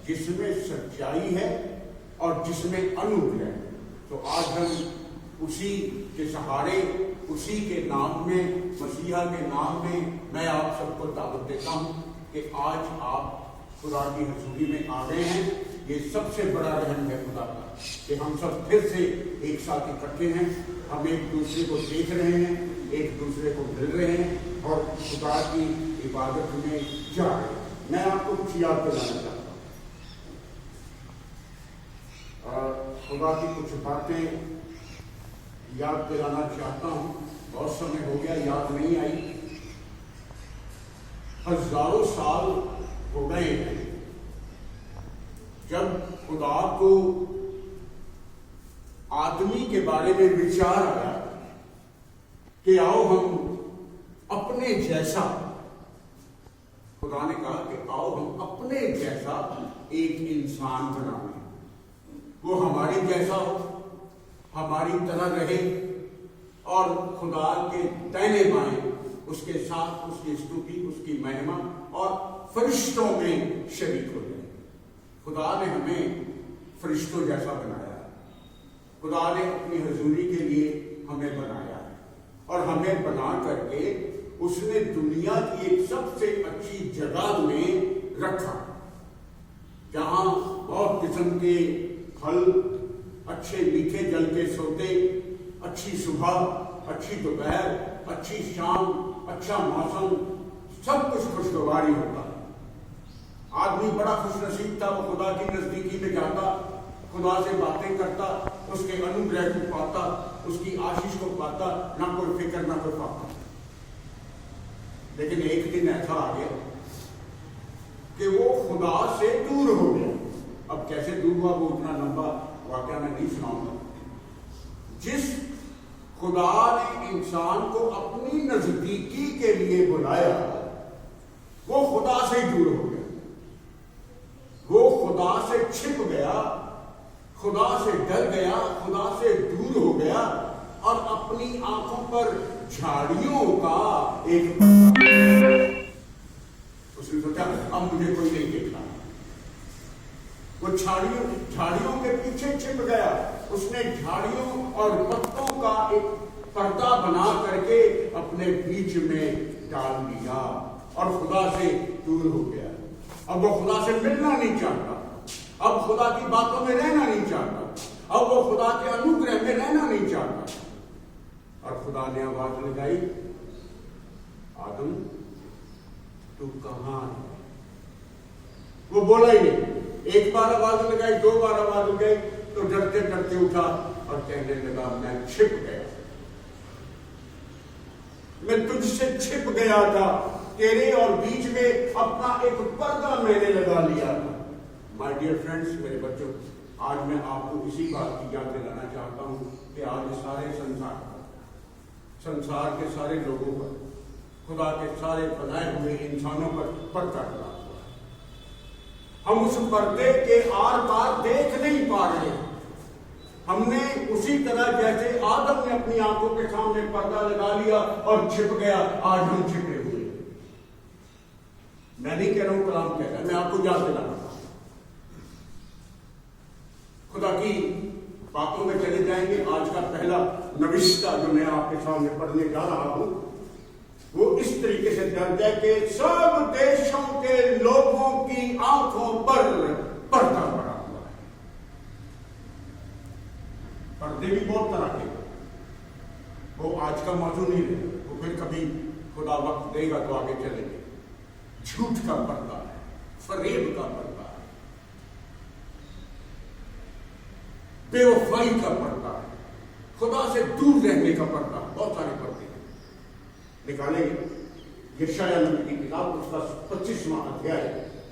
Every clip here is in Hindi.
जिसमें सच्चाई है और जिसमें अनुग्रह है। तो आज हम उसी के सहारे, उसी के नाम में, मसीहा के नाम में मैं आप सबको दावत देता हूँ कि आज आप खुदा की हजूरी में आ गए हैं। ये सबसे बड़ा रहम है खुदा का कि हम सब फिर से एक साथ इकट्ठे हैं, हम एक दूसरे को देख रहे हैं, एक दूसरे को मिल रहे हैं और खुदा की इबादत में जा रहे हैं। मैं आपको कुछ याद दिलाना चाहता हूँ, खुदा की कुछ बातें याद दिलाना चाहता हूँ। बहुत समय हो गया, याद नहीं आई। हजारों साल हो गए हैं जब खुदा को आदमी के बारे में विचार आया कि आओ हम अपने जैसा, खुदा ने कहा कि आओ हम अपने जैसा एक इंसान बनाएं, वो हमारे जैसा हो, हमारी तरह रहे और खुदा के दाहिने बाएं उसके साथ उसकी स्तुति, उसकी महिमा और फरिश्तों में शरीक हो जाए। खुदा ने हमें फरिश्तों जैसा बनाया, खुदा ने अपनी हजूरी के लिए हमें बनाया और हमें बना करके उसने दुनिया की एक सबसे अच्छी जगह में रखा, जहां बहुत किस्म के फल, अच्छे मीठे जल के सोते, अच्छी सुबह, अच्छी दोपहर, अच्छी शाम, अच्छा मौसम, सब कुछ खुशगवारी होता। आदमी बड़ा खुशनसीब था, वो खुदा की नजदीकी में जाता, खुदा से बातें करता, उसके अनुग्रह को पाता, उसकी आशीष को पाता, ना कोई फिक्र ना कोई पाता। लेकिन एक दिन ऐसा आ गया कि वो खुदा से दूर हो गया। अब कैसे दूर हुआ वो उतना लंबा वाकया मैं नहीं सुनाऊंगा। जिस खुदा ने इंसान को अपनी नजदीकी के लिए बुलाया, वो खुदा से दूर हो गया, वो खुदा से छिप गया, खुदा से डर गया, खुदा से दूर हो गया और अपनी आंखों पर झाड़ियों का एक उसने सोचा अब मुझे कोई नहीं देखा। वो झाड़ियों के पीछे छिप गया, उसने झाड़ियों और पत्तों का एक पर्दा बना करके अपने बीच में डाल दिया और खुदा से दूर हो गया। अब वो खुदा से मिलना नहीं चाहता, अब खुदा की बातों में रहना नहीं चाहता, अब वो खुदा के अनुग्रह में रहना नहीं चाहता। और खुदा ने आवाज लगाई, आदम तू कहां है? वो बोला ही नहीं। एक बार आवाज लगाई, दो बार आवाज लगाई तो डरते डरते उठा और कहने लगा मैं छिप गया, मैं तुझसे छिप गया था, तेरे और बीच में अपना एक पर्दा मैंने लगा लिया था। माय डियर फ्रेंड्स, मेरे बच्चों, आज मैं आपको इसी बात की याद दिलाना चाहता हूं कि आज सारे संसार के सारे लोगों पर, खुदा के सारे बनाए हुए इंसानों पर पर्दा लगा हुआ है। हम उस पर्दे के आर पार देख नहीं पा रहे। हमने उसी तरह जैसे आदम ने अपनी आंखों के सामने पर्दा लगा लिया और छिप गया, आज हम छिपे हुए। मैं नहीं कह रहा हूं कलाम कह रहा है, मैं आपको याद दिलाना खुदा की बातों में चले जाएंगे। आज का पहला नविश्ता जो मैं आपके सामने पढ़ने जा रहा हूं वो इस तरीके से दर्ज है कि सब देशों के लोगों की आंखों पर पर्दा पड़ा हुआ है। पर्दे भी बहुत तरह के, वो आज का मौजूद नहीं है, वो फिर कभी खुदा वक्त देगा तो आगे चलेंगे। झूठ का पर्दा है, फरेब का पर्दा है, बेवफाई का पर्दा है, खुदा से दूर रहने का पर्दा। बहुत सारे पर्दे निकालेंगे। यशायाह नबी की किताब उसका 25वां अध्याय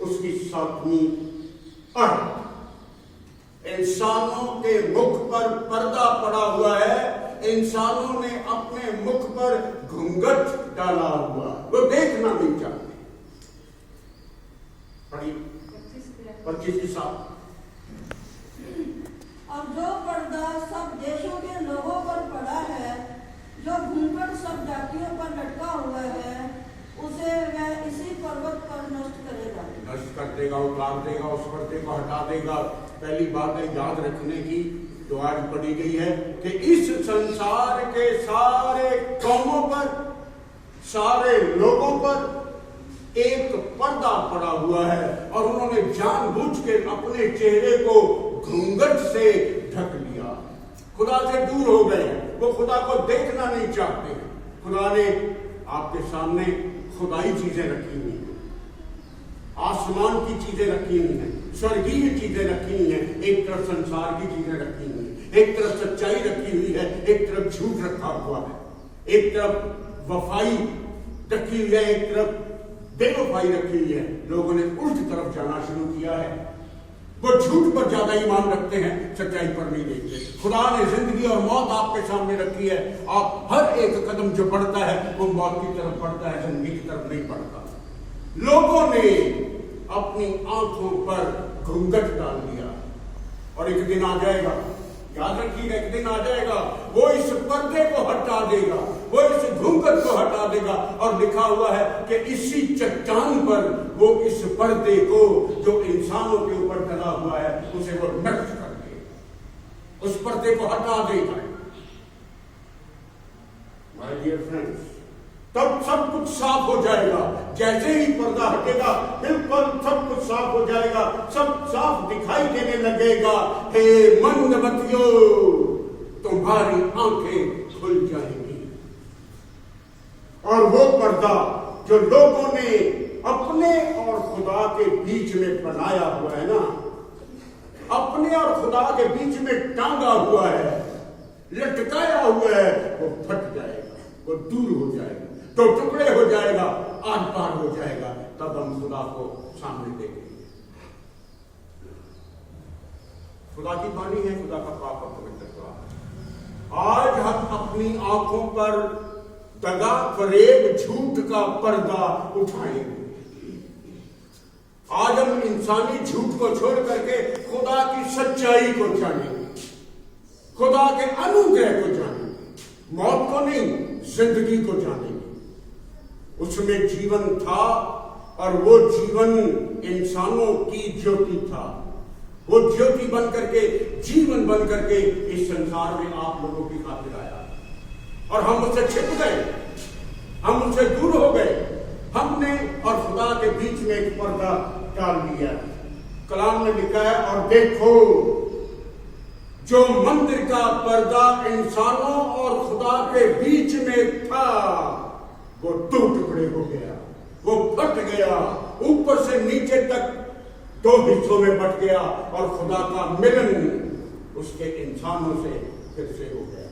उसकी 7वीं आयत। इंसानों के मुख पर पर्दा पड़ा हुआ है, इंसानों ने अपने मुख पर घूंघट डाला हुआ, वो देखना नहीं चाहते। पढ़िए 25 की 7। और जो पर्दा सब देशों के लोगों पर पड़ा है, जो घूंघट सब जातियों पर लटका हुआ है, उसे वह इसी पर्वत पर नष्ट करेगा। नष्ट कर देगा, उतार देगा, उस पर्दे को हटा देगा। पहली बात है याद रखने की जो आज पढ़ी गई है कि इस संसार के सारे कौमों पर, सारे लोगों पर एक पर्दा पड़ा हुआ है और उन्होंने जानबूझ के अपने चेहरे को घूंघट से ढक लिया, खुदा से दूर हो गए। वो खुदा को देखना नहीं चाहते। खुदा ने आपके सामने खुदाई चीजें रखी हुई हैं, आसमान की चीजें रखी हुई हैं, स्वर्गीय चीजें रखी हुई हैं। एक तरफ संसार की चीजें रखी हुई हैं, एक तरफ सच्चाई रखी हुई है, एक तरफ झूठ रखा हुआ है, एक तरफ वफाई रखी हुई है, एक तरफ बेवफाई रखी हुई है। लोगों ने उल्टी तरफ जाना शुरू किया है। वो झूठ पर ज्यादा ईमान रखते हैं, सच्चाई पर नहीं देखते। खुदा ने जिंदगी और मौत आपके सामने रखी है। आप हर एक कदम जो बढ़ता है वो मौत की तरफ बढ़ता है, जिंदगी की तरफ नहीं बढ़ता। लोगों ने अपनी आंखों पर घूंघट डाल दिया और एक दिन आ जाएगा, याद रखिएगा, एक दिन आ जाएगा वो इस पर्दे को हटा देगा, वो इस घूंघट को हटा देगा। और लिखा हुआ है कि इसी चट्टान पर वो इस पर्दे को जो इंसानों के ऊपर डला हुआ है उसे वो नष्ट कर देगा, उस पर्दे को हटा देगा। माय डियर फ्रेंड्स, तब सब कुछ साफ हो जाएगा। जैसे ही पर्दा हटेगा बिल्कुल सब कुछ साफ हो जाएगा, सब साफ दिखाई देने लगेगा। हे मंदमतियों, तुम्हारी आंखें खुल जाएंगी। और वो पर्दा जो लोगों ने अपने और खुदा के बीच में बनाया हुआ है ना, अपने और खुदा के बीच में टांगा हुआ है, लटकाया हुआ है, वो फट जाएगा, वो दूर हो जाएगा, तो टुकड़े हो जाएगा, आर पार हो जाएगा। तब हम खुदा को सामने देखेंगे। खुदा की वाणी है, खुदा का पाक और पवित्र कलाम। आज हम अपनी आंखों पर दगा, फरेब, झूठ का पर्दा उठाएंगे। आज हम इंसानी झूठ को छोड़ करके खुदा की सच्चाई को जानेंगे, खुदा के अनुग्रह को जानेंगे, मौत को नहीं, जिंदगी को जानेंगे। उसमें जीवन था और वो जीवन इंसानों की ज्योति था। वो ज्योति बन करके, जीवन बन करके इस संसार में आप लोगों की खातिर आया और हम उससे छिप गए, हम उससे दूर हो गए। हमने और खुदा के बीच में एक पर्दा डाल दिया। कलाम में लिखा है, और देखो जो मंदिर का पर्दा इंसानों और खुदा के बीच में था वो दो टुकड़े हो गया, वो फट गया, ऊपर से नीचे तक दो हिस्सों में बट गया और खुदा का मिलन उसके इंसानों से फिर से हो गया।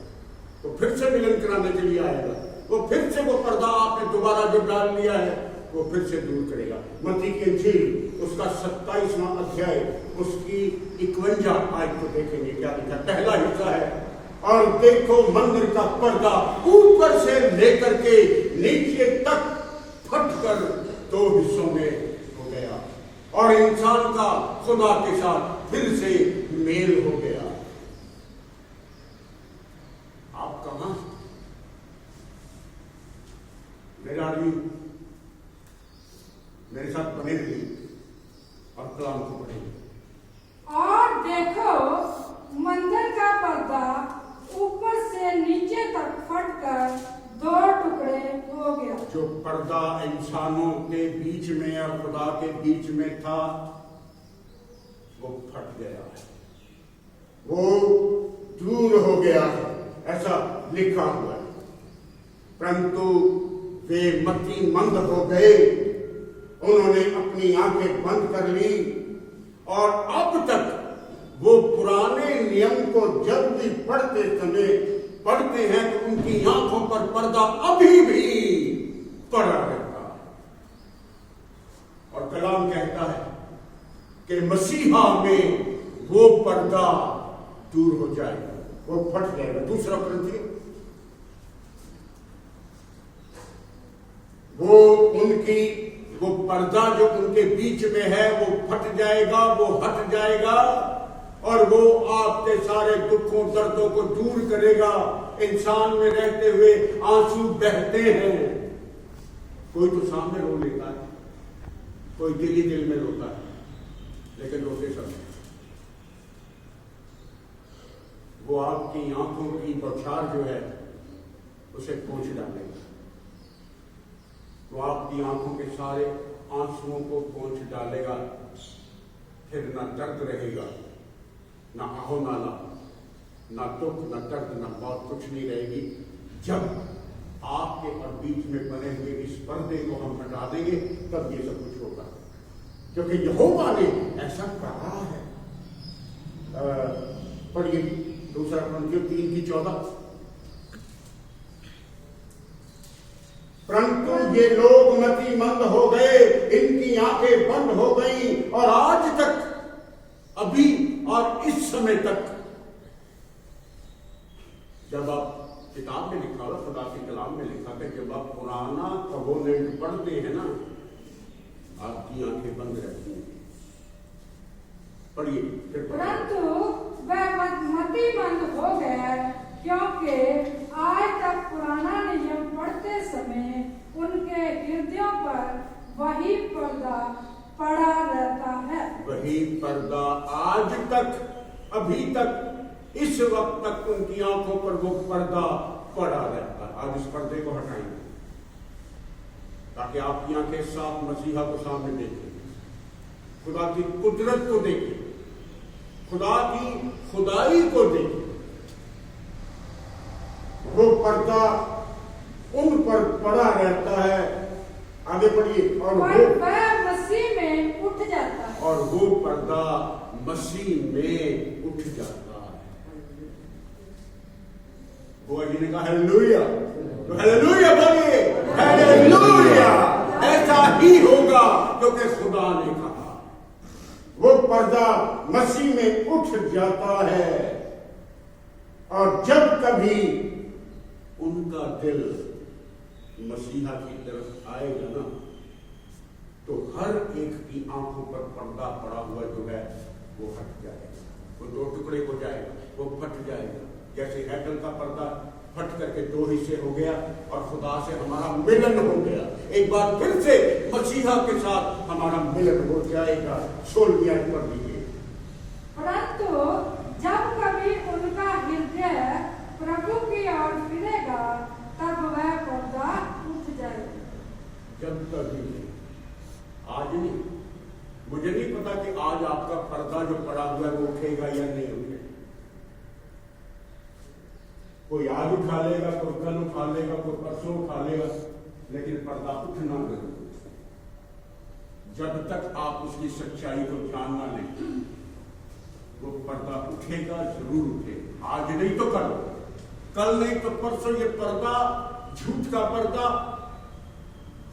तो फिर से मिलन कराने के लिए आएगा। वो फिर से वो पर्दा आपने दोबारा जो डाल लिया है वो फिर से दूर करेगा। मत्ती की इंजील उसका 27वां अध्याय उसकी 51 आयत को देखेंगे, क्या लिखा। पहला हिस्सा है, और देखो मंदिर का पर्दा ऊपर से लेकर के नीचे तक फटकर दो हिस्सों में हो गया और इंसान का खुदा के साथ फिर से मेल हो गया। आप कहां? मेरा आदमी मेरे साथ बने रही और कलाम को पढ़ेंगे। और देखो मंदिर का पर्दा ऊपर से नीचे तक फटकर दो टुकड़े हो गया। जो पर्दा इंसानों के बीच में और खुदा के बीच में था वो फट गया है, वो दूर हो गया है, ऐसा लिखा हुआ है। परंतु वे मती मंद हो गए, उन्होंने अपनी आंखें बंद कर ली और अब तक वो पुराने नियम को जब भी पढ़ते समय पढ़ते हैं तो उनकी आंखों पर पर्दा अभी भी पड़ा रहता है। और कलाम कहता है कि मसीहा में वो पर्दा दूर हो जाएगा, वो फट जाएगा। दूसरा ग्रंथी वो पर्दा जो उनके बीच में है वो फट जाएगा, वो हट जाएगा और वो आपके सारे दुखों दर्दों को दूर करेगा। इंसान में रहते हुए आंसू बहते हैं, कोई तो सामने रो लेता है, कोई दिल ही दिल में रोता है, लेकिन रोते सब हैं। वो आपकी आंखों की बौछार जो है उसे पोंछ डालेगा, वो आपकी आंखों के सारे आंसुओं को पोंछ डालेगा। फिर ना दर्द रहेगा, ना आहो नाला, ना दुख, ना दर्द, ना मौत, कुछ नहीं रहेगी। जब आपके और बीच में बने हुए इस पर्दे को हम हटा देंगे तब ये सब कुछ होगा, क्योंकि यहोवा ने ऐसा कहा है। पढ़िए 2 Corinthians 3:14। परंतु ये लोग मतिमंद हो गए, इनकी आंखें बंद हो गई, और आज तक, अभी और इस समय तक, जब आप किताब में लिखा हुआ, खुदा के कलाम में लिखा था, जब आप पुराना कवोनेंट पढ़ते हैं ना, आपकी आंखें बंद रहती हैं। पढ़िए फिर। परंतु वह मतिमंद हो गया, क्योंकि आज तक पुराना नियम पढ़ते समय उनके हृदयों पर वही पर्दा पड़ा रहता है। वही पर्दा आज तक, अभी तक, इस वक्त तक उनकी आंखों पर वो पर्दा पड़ा रहता है। आज इस पर्दे को हटाएंगे ताकि आपकी आंखें साफ मसीहा को सामने देखें, खुदा की कुदरत को देखें, खुदा की खुदाई को देखें। वो पर्दा उन पर पड़ा रहता है। आगे बढ़िए। और वह मसीह में उठ जाता है, और वो पर्दा मसीह में उठ जाता है। वो जी ने कहा हालेलुया, तो हालेलुया बोलिए, हालेलुया। ऐसा ही होगा क्योंकि खुदा ने कहा। वो पर्दा मसीह में उठ जाता है, और जब कभी उनका दिल मसीहा की तरफ आएगा ना, तो हर एक की आंखों पर पर्दा पड़ा हुआ जो है वो हट जाएगा, वो 2 टुकड़े हो जाएगा, वो फट जाएगा। जैसे हैकल का पर्दा फट करके 2 हिस्से हो गया और खुदा से हमारा मिलन हो गया। एक बार फिर से मसीहा के साथ हमारा मिलन हो जाएगा। 16 पढ़ लीजिए। परंतु जब कभी उनका हृदय प्रभु की ओर फिरेगा, तब वह पर्दा उठ जाएगा। जब कभी, आज नहीं, मुझे नहीं पता कि आज आपका पर्दा जो पड़ा हुआ है वो उठेगा या नहीं उठेगा। कोई आज उठा लेगा, कोई कल उठा लेगा, कोई परसों उठा लेगा, लेकिन पर्दा उठना जरूर। जब तक आप उसकी सच्चाई को जानना नहीं, वो पर्दा उठेगा, जरूर उठेगा। आज नहीं तो कल नहीं तो परसों ये पर्दा, झूठ का पर्दा,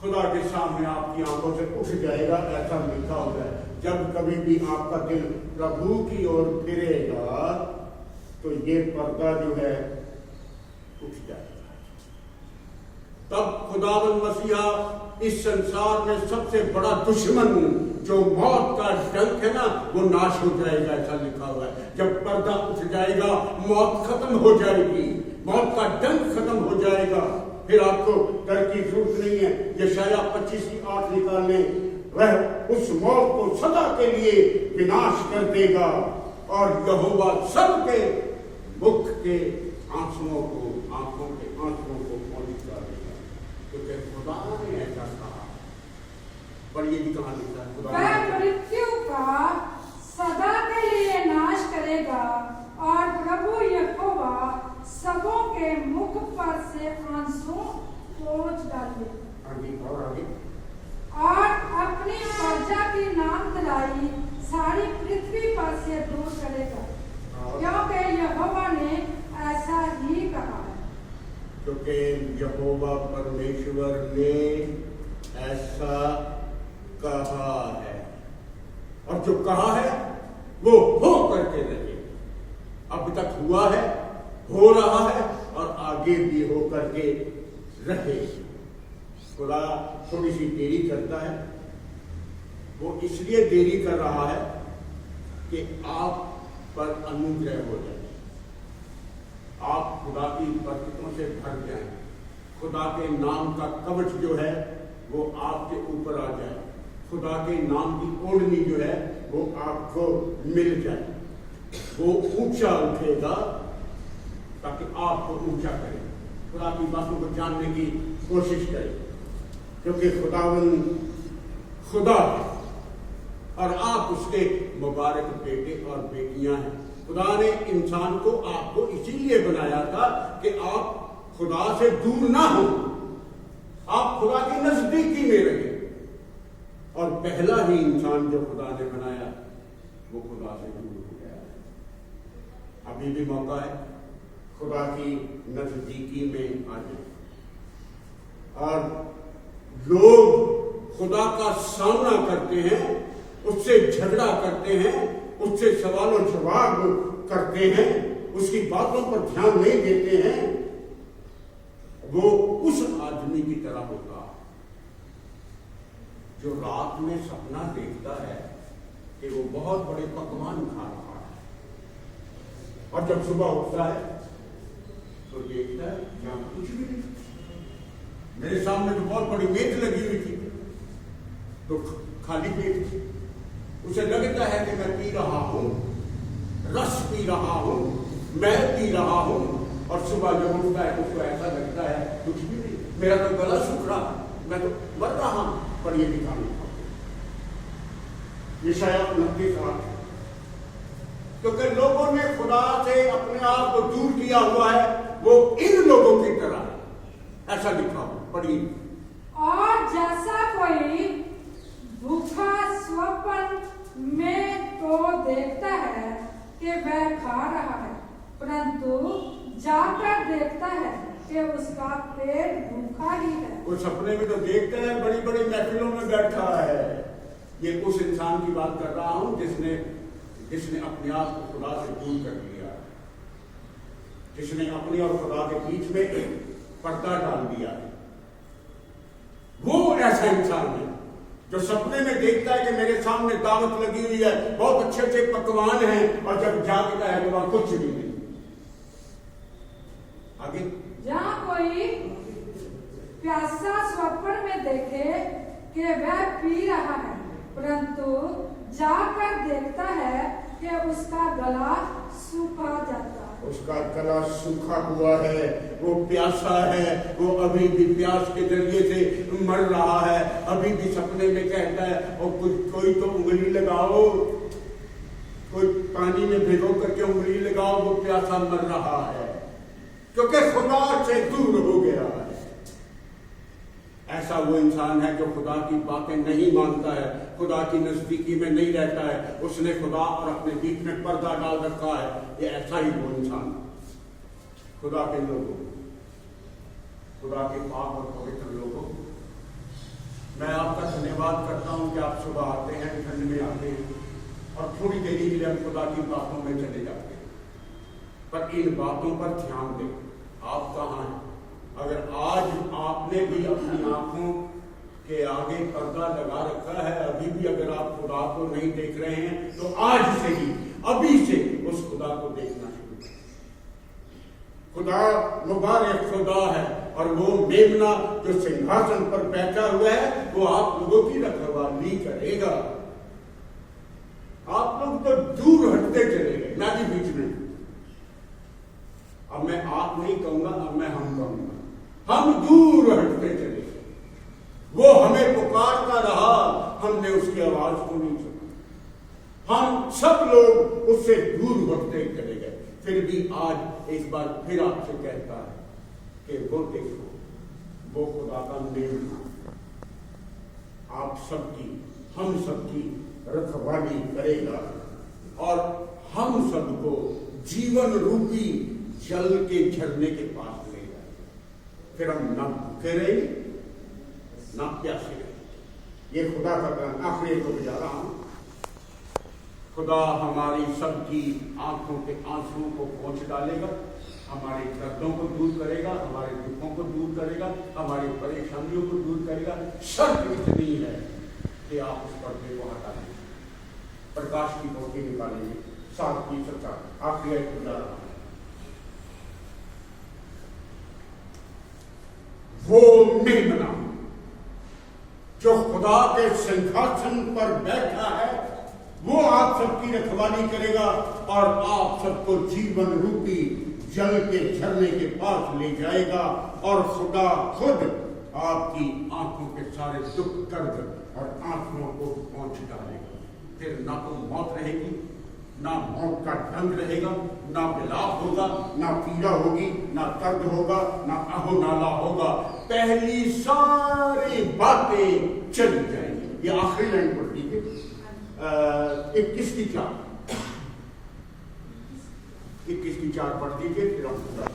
खुदा के सामने आपकी आंखों से उठ जाएगा। ऐसा लिखा होगा है। जब कभी भी आपका दिल प्रभु की ओर फिरेगा तो ये पर्दा जो है उठ जाएगा। तब खुदावंद मसीहा इस संसार में सबसे बड़ा दुश्मन जो मौत का डंक है ना, वो नाश हो जाएगा। ऐसा लिखा हुआ है। जब पर्दा उठ जाएगा, मौत खत्म हो जाएगी, मौत का डंक खत्म हो जाएगा। फिर आपको डर की जरूरत नहीं है। यशाया 25:8 निकालने, वह उस मौत को सदा के लिए विनाश कर देगा और यहोवा सबके मुख के आंसुओं को, आंखों के आंसुओं को पोंछ डालेगा, क्योंकि खुदा ने ऐसा कहा। पढ़िए जी कहाँ लिखा है। खुदा वह मृत्यु का सदा के लिए नाश करेगा और प्रभु यहोवा सबों के मुख पर से आंसू पोंछ डालेगा। आगे और आगे। और अपनी प्रजा की नाम धराई सारी पृथ्वी पर से दूर करेगा, क्योंकि यहोवा ने ऐसा ही कहा है। क्योंकि यहोवा परमेश्वर ने ऐसा कहा है, और जो कहा है वो हो करके रहे। अब तक हुआ है, हो रहा है और आगे भी हो करके रहे। खुदा थोड़ी सी देरी करता है। वो इसलिए देरी कर रहा है कि आप पर अनुग्रह हो जाए, आप खुदा की बरकतों से भर जाएं। खुदा के नाम का कवच जो है वो आपके ऊपर आ जाए, खुदा के नाम की ओढ़नी जो है वो आपको मिल जाए, वो ऊंचा उठेगा ताकि आपको ऊंचा करे, खुदा की बातों को जानने की कोशिश करे, क्योंकि खुदावन खुदा है और आप उसके मुबारक बेटे और बेटियां हैं। खुदा ने इंसान को आपको इसीलिए बनाया था कि आप खुदा से दूर ना हो, आप खुदा की नजदीकी में रहे। और पहला ही इंसान जो खुदा ने बनाया वो खुदा से दूर हो गया है। अभी भी मौका है खुदा की नजदीकी में आ जाए। और लोग खुदा का सामना करते हैं, उससे झगड़ा करते हैं, उससे सवालों जवाब करते हैं, उसकी बातों पर ध्यान नहीं देते हैं। वो उस आदमी की तरह होता जो रात में सपना देखता है कि वो बहुत बड़े पकवान खा रहा है, और जब सुबह उठता है तो देखता है यहाँ कुछ भी नहीं, मेरे सामने तो बहुत बड़ी मेज लगी हुई थी तो खाली पेट, उसे लगता है कि मैं पी रहा हूं, रस पी रहा हूं, मैं पी रहा हूं, और सुबह जब उठता है तो उसको ऐसा लगता है कुछ भी नहीं, मेरा तो गला सूख रहा, मैं तो मर रहा हूं। पर ये दिखाने यशायाह 29:8, क्योंकि लोगों ने खुदा से अपने आप को दूर किया हुआ है, वो इन लोगों की तरह, ऐसा लिखा हो, पढ़िए। और जैसा कोई भूखा स्वप्न में तो देखता है कि वह खा रहा है, परंतु जाकर देखता है कि उसका पेट भूखा ही है। वो सपने में तो देखता है, बड़ी बड़ी महफिलों में बैठा है। ये उस इंसान की बात कर रहा हूं जिसने अपने आप को खुदा से दूर कर लिया, जिसने अपने और खुदा के बीच में एक पर्दा डाल दिया है। वो ऐसा इंसान है जो सपने में देखता है कि मेरे सामने दावत लगी हुई है, बहुत अच्छे अच्छे पकवान हैं, और जब जागता है तो वहां कुछ भी नहीं। आगे, जहाँ कोई प्यासा स्वप्न में देखे कि वह पी रहा है, परंतु जाकर देखता है कि उसका गला सूखा जाता है। उसका गला सूखा हुआ है, वो प्यासा है, वो अभी भी प्यास के जरिए से मर रहा है, अभी भी सपने में कहता है और कोई तो उंगली लगाओ, कोई पानी में भिगो करके उंगली लगाओ, वो प्यासा मर रहा है क्योंकि खुदा से दूर हो गया है। ऐसा वो इंसान है जो खुदा की बातें नहीं मानता है, खुदा की नजदीकी में नहीं रहता है, उसने खुदा और अपने बीच में पर्दा डाल रखा है। ये ऐसा ही वो इंसान, खुदा के लोगों, खुदा के पाक और पवित्र लोगों, मैं आपका धन्यवाद करता हूं कि आप सुबह आते हैं, ठंड में आते हैं और थोड़ी देरी के लिए हम खुदा की बातों में चले जाते हैं, पर इन बातों पर ध्यान दें। आप कहाँ हैं? अगर आज आपने भी अपनी आंखों के आगे पर्दा लगा रखा है, अभी भी अगर आप खुदा को नहीं देख रहे हैं, तो आज से ही, अभी से उस खुदा को देखना शुरू करें। खुदा मुबारक खुदा है, और वो मेमना जो सिंहासन पर बैठा हुआ है, वो आप लोगों की रखवाली करेगा। आप लोग तो दूर हटते चले गए, मैं भी बीच में। अब मैं आप नहीं कहूंगा, अब मैं हम कहूंगा। हम दूर हटते चले गए, वो हमें पुकारता रहा, हमने उसकी आवाज को नहीं सुना। हम सब लोग उससे दूर हटते चले गए। फिर भी आज एक बार फिर आपसे कहता है कि वो देखो, वो खुदा का मेमना आप सबकी, हम सबकी रखवाली करेगा, और हम सबको जीवन रूपी जल के झरने के पास ले जाएगा। फिर हम ना भूखे रहेंगे, ना प्यासे रहेंगे। ये खुदा का काम। आखिरी को बजा रहा हूं, खुदा हमारी सबकी आंखों के आंसुओं को पोंछ डालेगा, हमारे दर्दों को दूर करेगा, हमारे दुखों को दूर करेगा, हमारी परेशानियों को दूर करेगा। शर्त इतनी है कि आप उस पर्दे को हटा दें, प्रकाश की रोटी निकालेंगे। 7:7 आखिरी को बजा रहा हूं। वो मेमना जो खुदा के सिंहासन पर बैठा है वो आप सबकी रखवाली करेगा और आप सबको जीवन रूपी जल के झरने के पास ले जाएगा और खुदा खुद आपकी आंखों के सारे दुख दर्द और आंखों को पहुंच डालेगा। फिर ना तो मौत रहेगी, ना मौत का ढंग रहेगा, ना विलाप होगा, ना पीड़ा होगी, ना दर्द होगा, ना आहो नाला होगा। पहली सारी बातें चली जाएंगी। ये आखिरी लाइन पढ़ लीजिए 21 की 4, 21 की 4 पढ़ दीजिए, फिर हम पूरा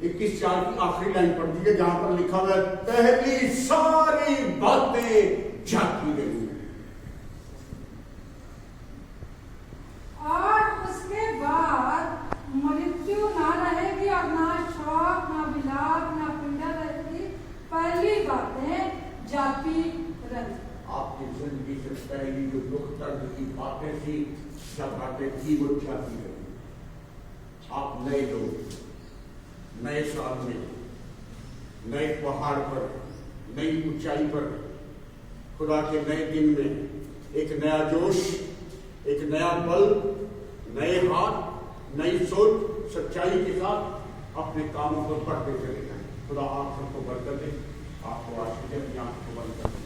21:4 की आखिरी लाइन पढ़ दीजिए जहां पर लिखा हुआ है पहली सारी बातें जाती रही और उसके बाद मृत्यु ना रहेगी और ना शोक, ना विलाप, ना पीड़ा रहेगी। पहली बातें जाती रही। आपकी जिंदगी से पहली जो दुख दर्द की बातें थी, सब बातें थी, वो जाती रही। आप नए लोग, नए साल में, नए पहाड़ पर, नई ऊंचाई पर, खुदा के नए दिन में एक नया जोश, एक नया बल, नए हाथ, नई सोच, सच्चाई के साथ अपने कामों को बढ़ते चले जाएं। खुदा आप सबको बरकत दे, आपको आशीष दे, आपको बरकत दे।